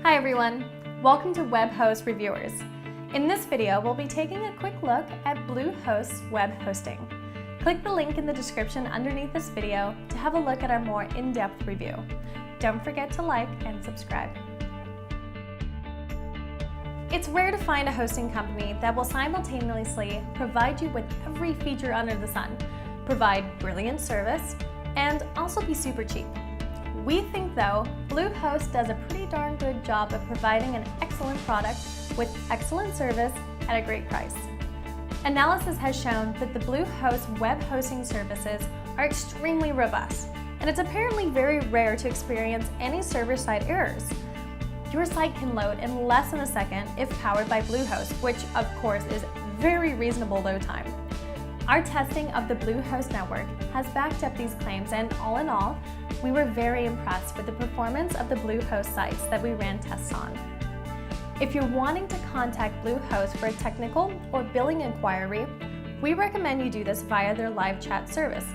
Hi everyone, welcome to Webhost Reviewers. In this video, we'll be taking a quick look at Bluehost's web hosting. Click the link in the description underneath this video to have a look at our more in-depth review. Don't forget to like and subscribe. It's rare to find a hosting company that will simultaneously provide you with every feature under the sun, provide brilliant service, and also be super cheap. We think, though, Bluehost does a pretty darn good job of providing an excellent product with excellent service at a great price. Analysis has shown that the Bluehost web hosting services are extremely robust, and it's apparently very rare to experience any server-side errors. Your site can load in less than a second if powered by Bluehost, which of course is very reasonable load time. Our testing of the Bluehost network has backed up these claims, and all in all, we were very impressed with the performance of the Bluehost sites that we ran tests on. If you're wanting to contact Bluehost for a technical or billing inquiry, we recommend you do this via their live chat service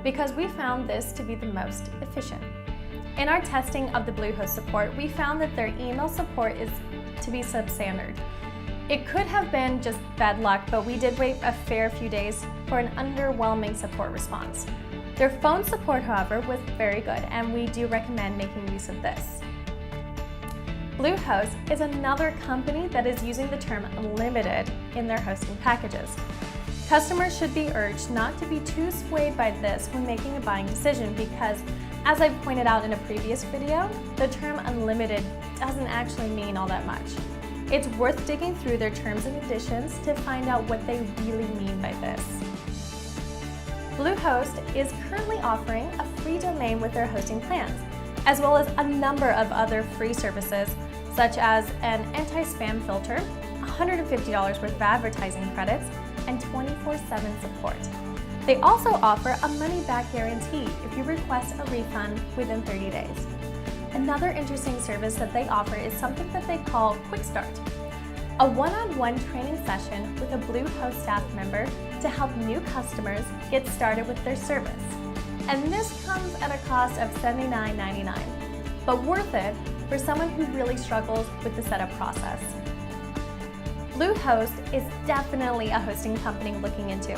because we found this to be the most efficient. In our testing of the Bluehost support, we found that their email support is to be substandard. It could have been just bad luck, but we did wait a fair few days for an underwhelming support response. Their phone support, however, was very good, and we do recommend making use of this. Bluehost is another company that is using the term unlimited in their hosting packages. Customers should be urged not to be too swayed by this when making a buying decision because, as I've pointed out in a previous video, the term unlimited doesn't actually mean all that much. It's worth digging through their terms and conditions to find out what they really mean by this. Bluehost is currently offering a free domain with their hosting plans, as well as a number of other free services, such as an anti-spam filter, $150 worth of advertising credits, and 24/7 support. They also offer a money-back guarantee if you request a refund within 30 days. Another interesting service that they offer is something that they call Quick Start, a one-on-one training session with a Bluehost staff member to help new customers get started with their service. And this comes at a cost of $79.99, but worth it for someone who really struggles with the setup process. Bluehost is definitely a hosting company looking into.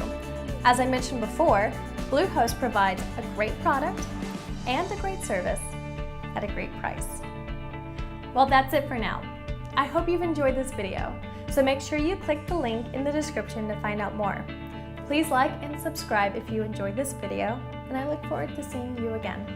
As I mentioned before, Bluehost provides a great product and a great service at a great price. Well, that's it for now. I hope you've enjoyed this video, so make sure you click the link in the description to find out more. Please like and subscribe if you enjoyed this video, and I look forward to seeing you again.